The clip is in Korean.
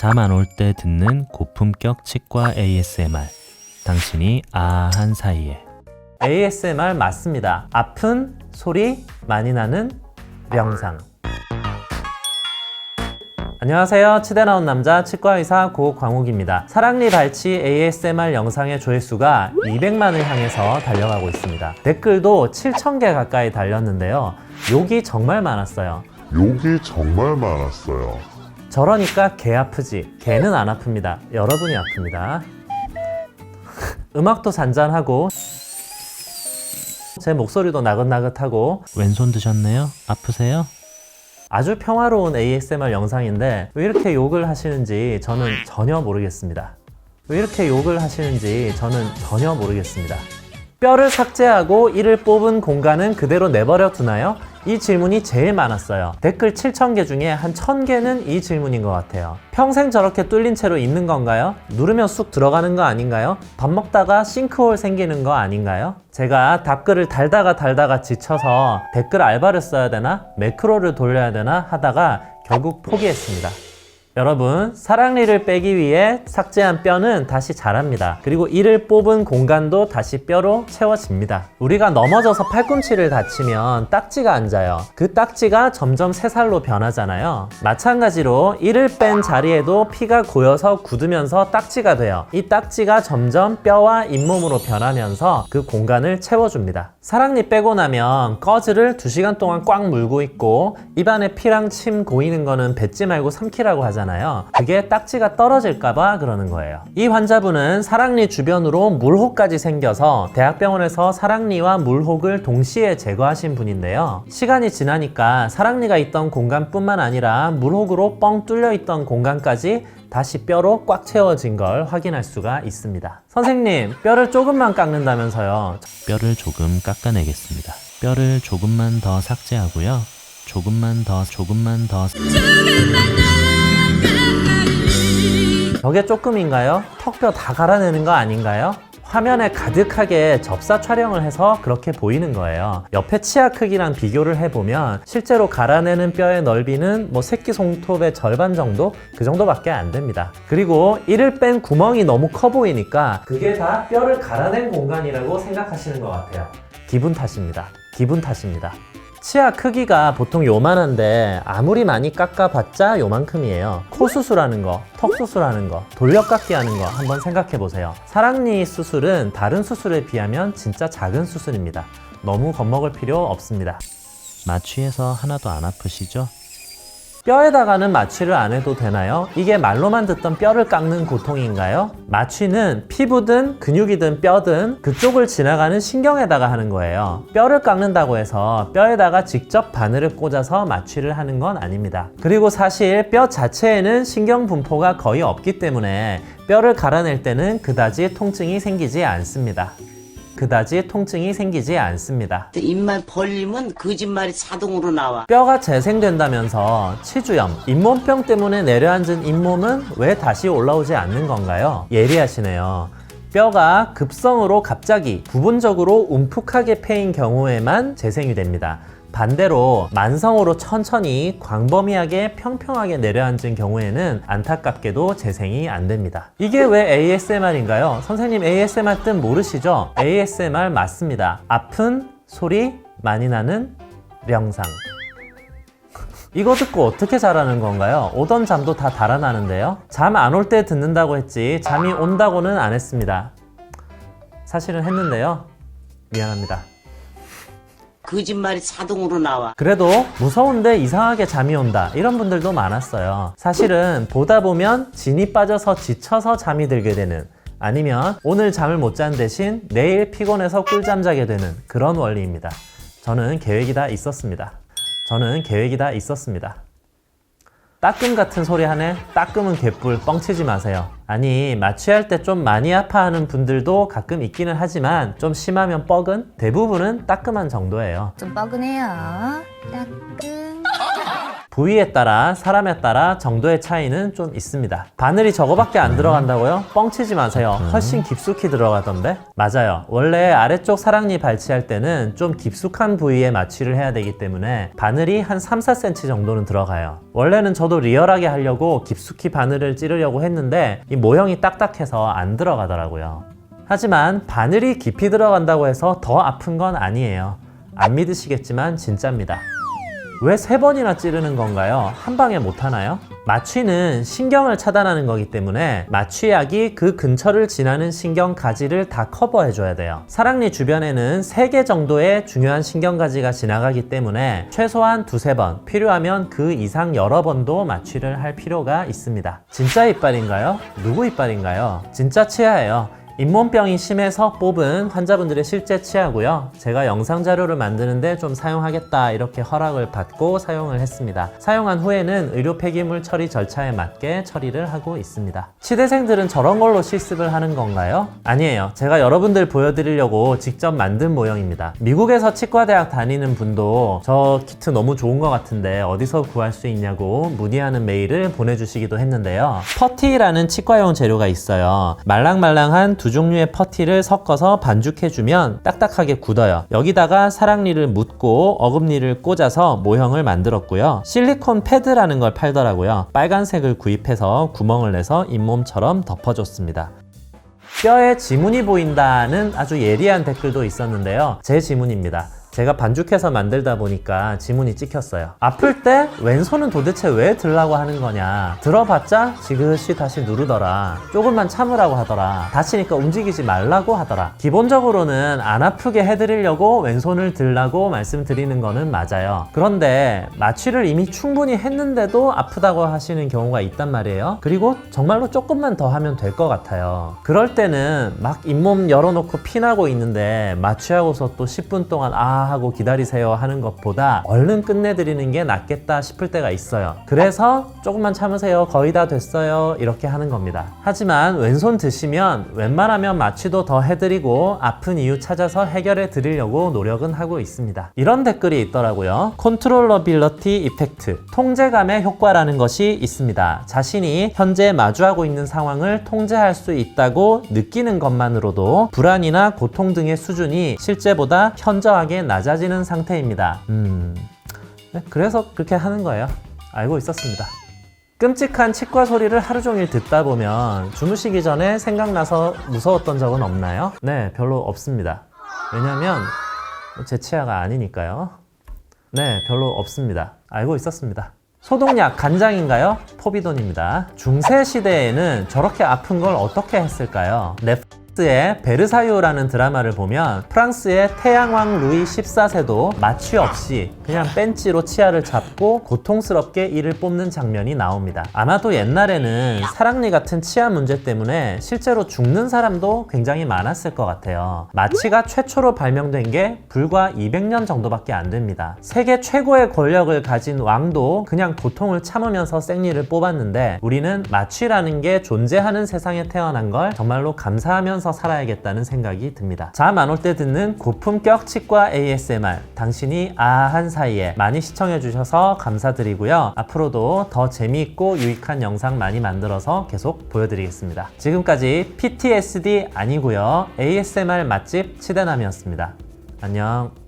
잠 안 올 때 듣는 고품격 치과 ASMR. 당신이 아한 사이에. ASMR 맞습니다. 아픈 소리 많이 나는 명상. 안녕하세요. 치대 나온 남자 치과의사 고광욱입니다. 사랑니 발치 ASMR 영상의 조회수가 200만을 향해서 달려가고 있습니다. 댓글도 7,000개 가까이 달렸는데요. 욕이 정말 많았어요. 저러니까 개 아프지. 개는 안 아픕니다. 여러분이 아픕니다. 음악도 잔잔하고 제 목소리도 나긋나긋하고. 왼손 드셨네요? 아프세요? 아주 평화로운 ASMR 영상인데 왜 이렇게 욕을 하시는지 저는 전혀 모르겠습니다. 뼈를 삭제하고 이를 뽑은 공간은 그대로 내버려 두나요? 이 질문이 제일 많았어요. 댓글 7,000개 중에 한 1,000개는 이 질문인 것 같아요. 평생 저렇게 뚫린 채로 있는 건가요? 누르면 쑥 들어가는 거 아닌가요? 밥 먹다가 싱크홀 생기는 거 아닌가요? 제가 답글을 달다가 지쳐서 댓글 알바를 써야 되나? 매크로를 돌려야 되나? 하다가 결국 포기했습니다. 여러분, 사랑니를 빼기 위해 삭제한 뼈는 다시 자랍니다. 그리고 이를 뽑은 공간도 다시 뼈로 채워집니다. 우리가 넘어져서 팔꿈치를 다치면 딱지가 앉아요. 그 딱지가 점점 새살로 변하잖아요. 마찬가지로 이를 뺀 자리에도 피가 고여서 굳으면서 딱지가 돼요. 이 딱지가 점점 뼈와 잇몸으로 변하면서 그 공간을 채워줍니다. 사랑니 빼고 나면 꺼즈를 2시간 동안 꽉 물고 있고 입안에 피랑 침 고이는 거는 뱉지 말고 삼키라고 하잖아요. 그게 딱지가 떨어질까봐 그러는 거예요. 이 환자분은 사랑니 주변으로 물혹까지 생겨서 대학병원에서 사랑니와 물혹을 동시에 제거하신 분인데요. 시간이 지나니까 사랑니가 있던 공간뿐만 아니라 물혹으로 뻥 뚫려 있던 공간까지 다시 뼈로 꽉 채워진 걸 확인할 수가 있습니다. 선생님, 뼈를 조금만 깎는다면서요? 뼈를 조금 깎아내겠습니다. 뼈를 조금만 더 삭제하고요. 조금만 더. 저게 조금인가요? 턱뼈 다 갈아내는 거 아닌가요? 화면에 가득하게 접사 촬영을 해서 그렇게 보이는 거예요. 옆에 치아 크기랑 비교를 해보면 실제로 갈아내는 뼈의 넓이는 새끼손톱의 절반 정도? 그 정도밖에 안 됩니다. 그리고 이를 뺀 구멍이 너무 커 보이니까 그게 다 뼈를 갈아낸 공간이라고 생각하시는 것 같아요. 기분 탓입니다. 치아 크기가 보통 요만한데 아무리 많이 깎아봤자 요만큼이에요. 코 수술하는 거, 턱 수술하는 거, 돌려깎기 하는 거 한번 생각해 보세요. 사랑니 수술은 다른 수술에 비하면 진짜 작은 수술입니다. 너무 겁먹을 필요 없습니다. 마취해서 하나도 안 아프시죠? 뼈에다가는 마취를 안 해도 되나요? 이게 말로만 듣던 뼈를 깎는 고통인가요? 마취는 피부든 근육이든 뼈든 그쪽을 지나가는 신경에다가 하는 거예요. 뼈를 깎는다고 해서 뼈에다가 직접 바늘을 꽂아서 마취를 하는 건 아닙니다. 그리고 사실 뼈 자체에는 신경 분포가 거의 없기 때문에 뼈를 갈아낼 때는 그다지 통증이 생기지 않습니다. 입만 벌리면 거짓말이 자동으로 나와. 뼈가 재생된다면서 치주염, 잇몸병 때문에 내려앉은 잇몸은 왜 다시 올라오지 않는 건가요? 예리하시네요. 뼈가 급성으로 갑자기 부분적으로 움푹하게 패인 경우에만 재생이 됩니다. 반대로 만성으로 천천히 광범위하게 평평하게 내려앉은 경우에는 안타깝게도 재생이 안 됩니다. 이게 왜 ASMR인가요? 선생님, ASMR 뜻 모르시죠? ASMR 맞습니다. 아픈 소리 많이 나는 명상. 이거 듣고 어떻게 자라는 건가요? 오던 잠도 다 달아나는데요? 잠 안 올 때 듣는다고 했지 잠이 온다고는 안 했습니다. 사실은 했는데요. 미안합니다. 거짓말이 자동으로 나와. 그래도 무서운데 이상하게 잠이 온다 이런 분들도 많았어요. 사실은 보다 보면 진이 빠져서 지쳐서 잠이 들게 되는, 아니면 오늘 잠을 못 잔 대신 내일 피곤해서 꿀잠 자게 되는 그런 원리입니다. 저는 계획이 다 있었습니다. 따끔 같은 소리 하네? 따끔은 개뿔, 뻥치지 마세요. 아니, 마취할 때 좀 많이 아파하는 분들도 가끔 있기는 하지만 좀 심하면 뻐근? 대부분은 따끔한 정도예요. 좀 뻐근해요. 따끔. 부위에 따라 사람에 따라 정도의 차이는 좀 있습니다. 바늘이 저거밖에 안 들어간다고요? 뻥치지 마세요. 훨씬 깊숙이 들어가던데? 맞아요. 원래 아래쪽 사랑니 발치할 때는 좀 깊숙한 부위에 마취를 해야 되기 때문에 바늘이 한 3-4cm 정도는 들어가요. 원래는 저도 리얼하게 하려고 깊숙이 바늘을 찌르려고 했는데 이 모형이 딱딱해서 안 들어가더라고요. 하지만 바늘이 깊이 들어간다고 해서 더 아픈 건 아니에요. 안 믿으시겠지만 진짜입니다. 왜 3번이나 찌르는 건가요? 한 방에 못 하나요? 마취는 신경을 차단하는 거기 때문에 마취약이 그 근처를 지나는 신경 가지를 다 커버해 줘야 돼요. 사랑니 주변에는 3개 정도의 중요한 신경 가지가 지나가기 때문에 최소한 2-3번, 필요하면 그 이상 여러 번도 마취를 할 필요가 있습니다. 진짜 이빨인가요? 누구 이빨인가요? 진짜 치아예요. 잇몸병이 심해서 뽑은 환자분들의 실제 치아고요. 제가 영상 자료를 만드는데 좀 사용하겠다 이렇게 허락을 받고 사용을 했습니다. 사용한 후에는 의료 폐기물 처리 절차에 맞게 처리를 하고 있습니다. 치대생들은 저런 걸로 실습을 하는 건가요? 아니에요. 제가 여러분들 보여드리려고 직접 만든 모형입니다. 미국에서 치과대학 다니는 분도 저 키트 너무 좋은 것 같은데 어디서 구할 수 있냐고 문의하는 메일을 보내주시기도 했는데요. 퍼티라는 치과용 재료가 있어요. 말랑말랑한 2종류의 퍼티를 섞어서 반죽해주면 딱딱하게 굳어요. 여기다가 사랑니를 묻고 어금니를 꽂아서 모형을 만들었고요. 실리콘 패드라는 걸 팔더라고요. 빨간색을 구입해서 구멍을 내서 잇몸처럼 덮어줬습니다. 뼈에 지문이 보인다는 아주 예리한 댓글도 있었는데요. 제 지문입니다. 제가 반죽해서 만들다 보니까 지문이 찍혔어요. 아플 때 왼손은 도대체 왜 들라고 하는 거냐. 들어봤자 지그시 다시 누르더라. 조금만 참으라고 하더라. 다치니까 움직이지 말라고 하더라. 기본적으로는 안 아프게 해드리려고 왼손을 들라고 말씀드리는 거는 맞아요. 그런데 마취를 이미 충분히 했는데도 아프다고 하시는 경우가 있단 말이에요. 그리고 정말로 조금만 더 하면 될 것 같아요. 그럴 때는 막 잇몸 열어놓고 피나고 있는데 마취하고서 또 10분 동안 하고 기다리세요 하는 것보다 얼른 끝내드리는 게 낫겠다 싶을 때가 있어요. 그래서 조금만 참으세요. 거의 다 됐어요. 이렇게 하는 겁니다. 하지만 왼손 드시면 웬만하면 마취도 더 해드리고 아픈 이유 찾아서 해결해 드리려고 노력은 하고 있습니다. 이런 댓글이 있더라고요. 컨트롤러빌러티 이펙트, 통제감의 효과라는 것이 있습니다. 자신이 현재 마주하고 있는 상황을 통제할 수 있다고 느끼는 것만으로도 불안이나 고통 등의 수준이 실제보다 현저하게 낮아지는 상태입니다. 네, 그래서 그렇게 하는 거예요. 알고 있었습니다. 끔찍한 치과 소리를 하루 종일 듣다 보면 주무시기 전에 생각나서 무서웠던 적은 없나요? 네, 별로 없습니다. 왜냐면 제 치아가 아니니까요. 네, 별로 없습니다. 알고 있었습니다. 소독약 간장인가요? 포비돈입니다. 중세 시대에는 저렇게 아픈 걸 어떻게 했을까요? 넷플릭스의 베르사유라는 드라마를 보면 프랑스의 태양왕 루이 14세도 마취 없이 그냥 벤치로 치아를 잡고 고통스럽게 이를 뽑는 장면이 나옵니다. 아마도 옛날에는 사랑니 같은 치아 문제 때문에 실제로 죽는 사람도 굉장히 많았을 것 같아요. 마취가 최초로 발명된 게 불과 200년 정도밖에 안 됩니다. 세계 최고의 권력을 가진 왕도 그냥 고통을 참으면서 생리를 뽑았는데 우리는 마취라는 게 존재하는 세상에 태어난 걸 정말로 감사하면서 살아야겠다는 생각이 듭니다. 잠 안 올 때 듣는 고품격 치과 ASMR, 당신이 아한 사이에 많이 시청해 주셔서 감사드리고요. 앞으로도 더 재미있고 유익한 영상 많이 만들어서 계속 보여드리겠습니다. 지금까지 PTSD 아니고요. ASMR 맛집 치대남이었습니다. 안녕.